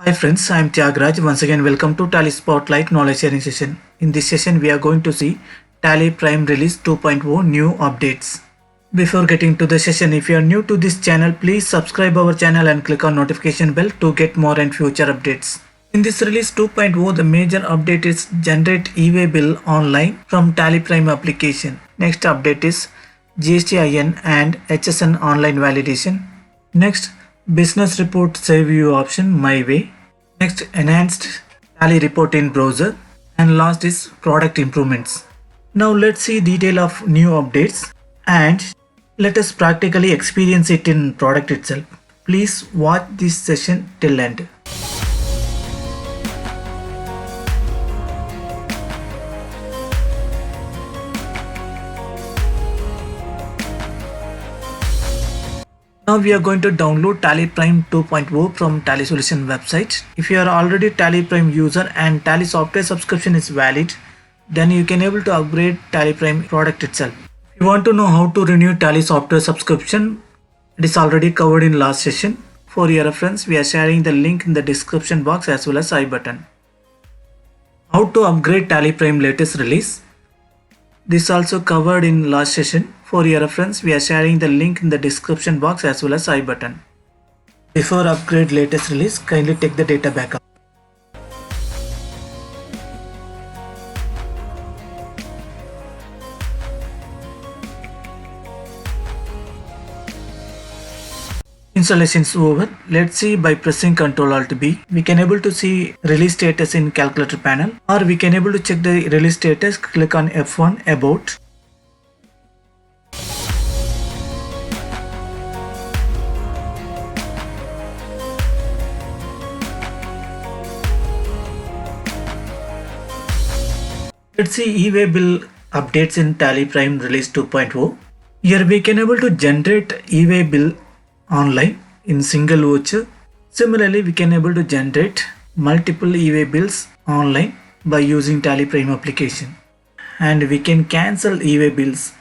Hi friends, I am Tyagraj. Once again, welcome to Tally Spotlight Knowledge Sharing Session. In this session, we are going to see Tally Prime Release 2.0 new updates. Before getting to the session, if you are new to this channel, please subscribe our channel and click on notification bell to get more and future updates. In this release 2.0, the major update is generate e-way bill online from Tally Prime application. Next update is GSTIN and HSN online validation. Next, business report save view option my way. Next, enhanced Tally report in browser. And last is product improvements. Now let's see detail of new updates and let us practically experience it in product itself. Please watch this session till end. Now we are going to download Tally Prime 2.0 from Tally Solution website. If you are already Tally Prime user and Tally software subscription is valid, then you can able to upgrade Tally Prime product itself. If you want to know how to renew Tally software subscription, it is already covered in last session. For your reference, we are sharing the link in the description box as well as I button. How to upgrade Tally Prime latest release? This also covered in last session. For your reference, we are sharing the link in the description box as well as I button. Before upgrade latest release, kindly take the data backup. Installation is over. Let's see by pressing Ctrl Alt B. We can able to see release status in calculator panel, or we can able to check the release status. Click on F1 about. Let's see e-way bill updates in Tally Prime Release 2.0. Here we can able to generate e-way bill online in single voucher. Similarly, we can able to generate multiple e-way bills online by using Tally Prime application. And we can cancel e-way bills,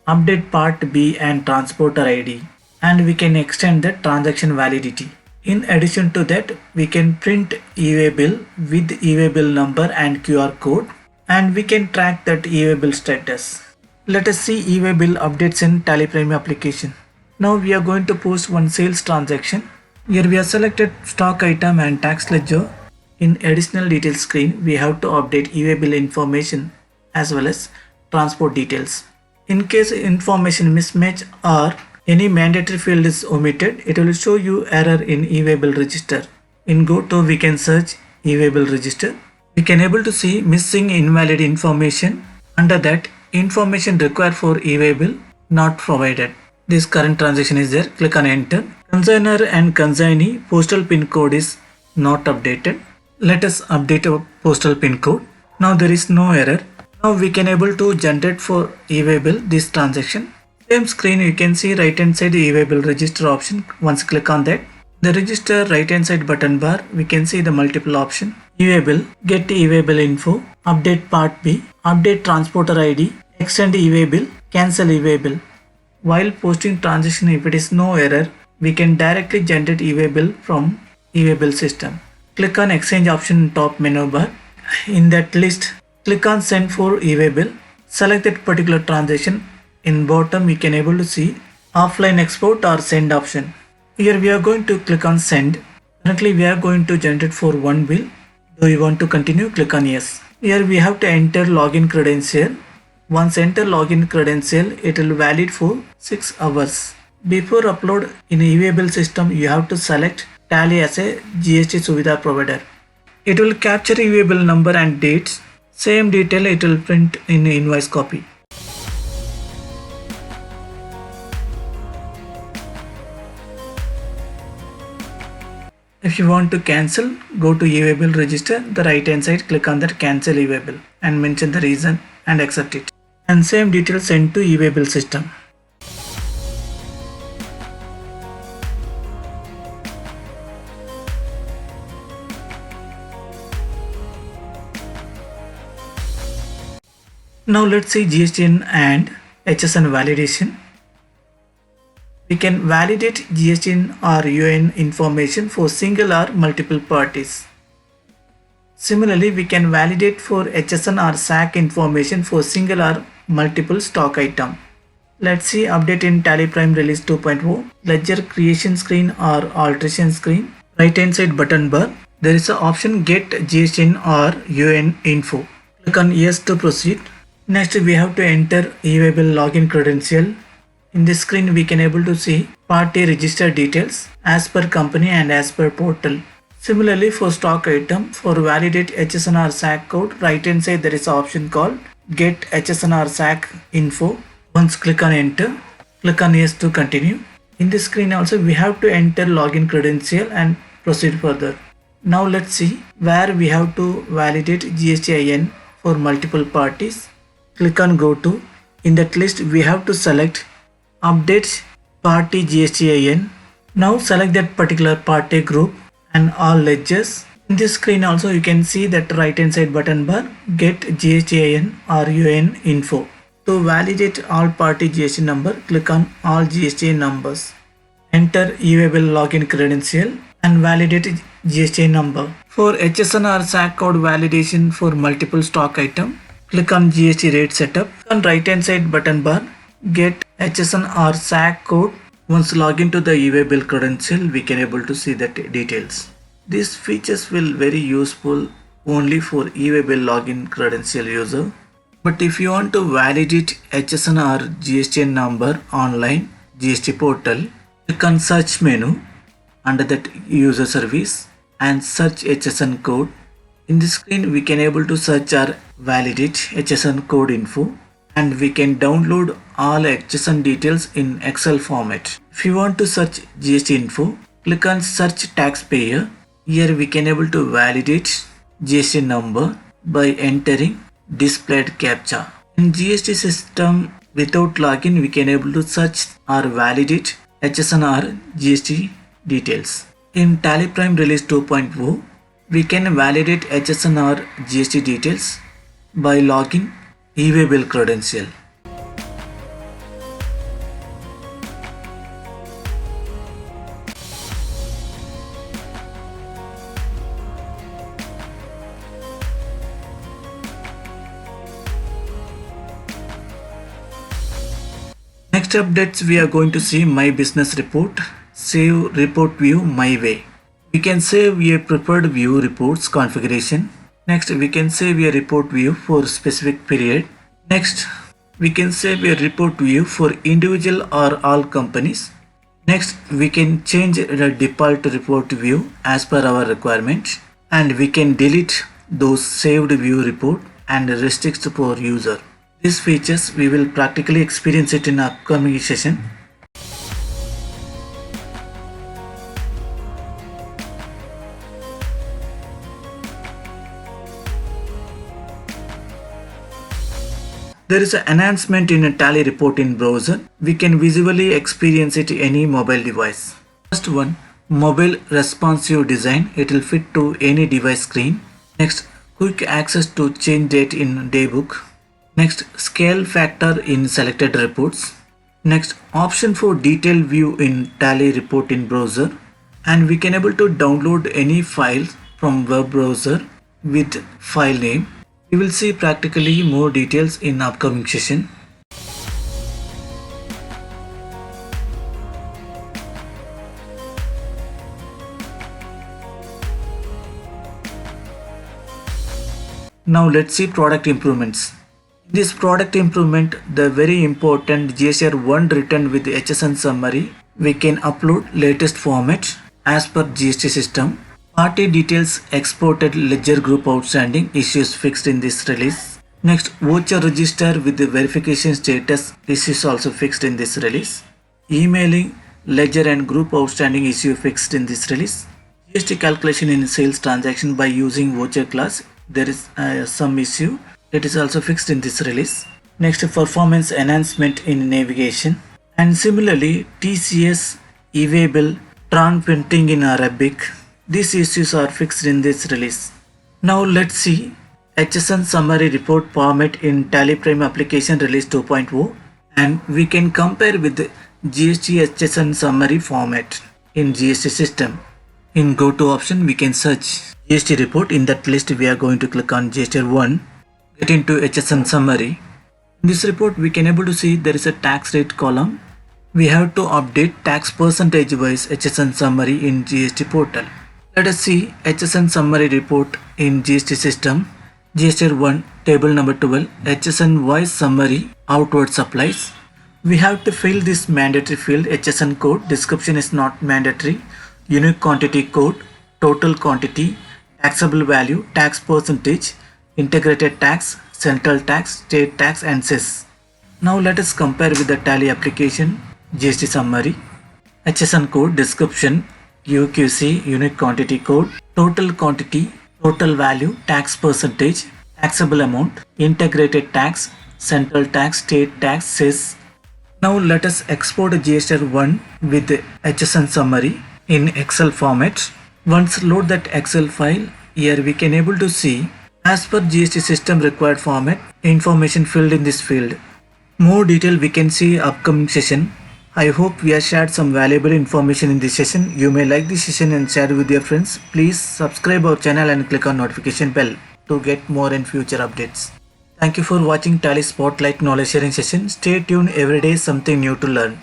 update Part B and transporter ID, and we can extend the transaction validity. In addition to that, we can print e-way bill with e-way bill number and QR code, and we can track that e-way bill status. Let us see e-way bill updates in Tally Prime application. Now we are going to post one sales transaction. Here we have selected stock item and tax ledger. In additional details screen, we have to update e-way bill information as well as transport details. In case information mismatch or any mandatory field is omitted, it will show you error in e-way bill register. In GoTo, we can search e-way bill register. We can able to see missing invalid information. Under that, information required for e-way bill not provided. This current transaction is there. Click on enter. Consigner and consignee postal pin code is not updated. Let us update our postal pin code. Now there is no error. Now we can able to generate for e-way bill this transaction. Same screen, you can see right hand side e-way bill register option. Once click on that, the register right hand side button bar, we can see the multiple option. E-way bill, get e-way bill info, update Part B, update transporter ID, extend e-way bill, cancel e-way bill. While posting transaction, if it is no error, we can directly generate e-way bill from e-way bill system. Click on exchange option in top menu bar. In that list, click on send for e-way bill. Select that particular transaction. In bottom, we can able to see offline export or send option. Here we are going to click on send. Currently we are going to generate for one bill. Do you want to continue? Click on yes. Here we have to enter login credential. Once enter login credential, it will valid for 6 hours. Before upload in e-way bill system, you have to select Tally as a GST Suvidha provider. It will capture e-way bill number and dates. Same detail it will print in invoice copy. If you want to cancel, go to e-way bill register. The right hand side, click on that cancel e-way bill and mention the reason and accept it. And same details sent to e-way bill system. Now let's see GSTN and HSN validation. We can validate GSTN or UN information for single or multiple parties. Similarly, we can validate for HSN or SAC information for single or multiple stock item. Let's see update in Tally Prime Release 2.0. Ledger creation screen or alteration screen. Right hand side button bar. There is an option Get GSTN or UN info. Click on Yes to proceed. Next, we have to enter e-waybill login credential. In this screen, we can able to see party register details as per company and as per portal. Similarly, for stock item, for validate HSN or SAC code, right hand side there is an option called Get HSN or SAC info. Once click on enter, click on Yes to continue. In this screen also we have to enter login credential and proceed further. Now let's see where we have to validate GSTIN for multiple parties. Click on go to. In that list we have to select update party GSTIN. Now select that particular party group and all ledgers. In this screen also you can see that right hand side button bar Get GSTIN or UN info. To validate all party GST number, click on all GST numbers. Enter e-waybill login credential and validate GST number. For HSN or SAC code validation for multiple stock item, click on GST rate setup. On right hand side button bar, get HSN or SAC code. Once log into the e-waybill credential, we can able to see that details. These features will very useful only for e-waybill login credential user. But if you want to validate HSN or GSTN number online GST portal, click on search menu under that user service and search HSN code. In this screen we can able to search or validate HSN code info and we can download all HSN details in Excel format. If you want to search GST info, click on search taxpayer. Here we can able to validate GST number by entering displayed captcha. In GST system without login we can able to search or validate HSN or GST details. In Tally Prime Release 2.0 we can validate HSN or GST details by logging e-waybill credential. Next updates we are going to see My Business Report. Save report view my way. We can save a preferred view reports configuration. Next we can save a report view for specific period. Next we can save a report view for individual or all companies. Next we can change the default report view as per our requirement and we can delete those saved view report and restrict for user. These features we will practically experience it in upcoming session. There is an enhancement in a Tally report in browser. We can visually experience it any mobile device. First one, mobile responsive design. It will fit to any device screen. Next, quick access to change date in daybook. Next, scale factor in selected reports. Next, option for detailed view in Tally report in browser. And we can able to download any file from web browser with file name. We will see practically more details in upcoming session. Now let's see product improvements. In this product improvement, the very important GSR1 written with HSN summary, we can upload latest format as per GST system. Party details exported, ledger group outstanding issues fixed in this release. Next, voucher register with the verification status issues also fixed in this release. Emailing, ledger and group outstanding issue fixed in this release. GST calculation in sales transaction by using voucher class, there is some issue that is also fixed in this release. Next, performance enhancement in navigation. And similarly, TCS, e-waybill, Tran printing in Arabic. These issues are fixed in this release. Now let's see HSN summary report format in Tally Prime application release 2.0 and we can compare with GST HSN summary format in GST system. In go to option we can search GST report. In that list we are going to click on GST 1, get into HSN summary. In this report we can able to see there is a tax rate column. We have to update tax percentage wise HSN summary in GST portal. Let us see HSN summary report in GST system. GST 1 table number 12 HSN wise summary outward supplies. We have to fill this mandatory field. HSN code, description is not mandatory, unique quantity code, total quantity, taxable value, tax percentage, integrated tax, central tax, state tax and cess. Now let us compare with the Tally application. GST summary, HSN code, description, UQC, unique quantity code, total quantity, total value, tax percentage, taxable amount, integrated tax, central tax, state tax, cess. Now let us export GST 1 with the HSN summary in Excel format. Once load that Excel file, here we can able to see as per GST system required format, information filled in this field. More detail we can see upcoming session. I hope we have shared some valuable information in this session. You may like this session and share with your friends. Please subscribe our channel and click on notification bell to get more and future updates. Thank you for watching Tally Spotlight knowledge sharing session. Stay tuned, every day something new to learn.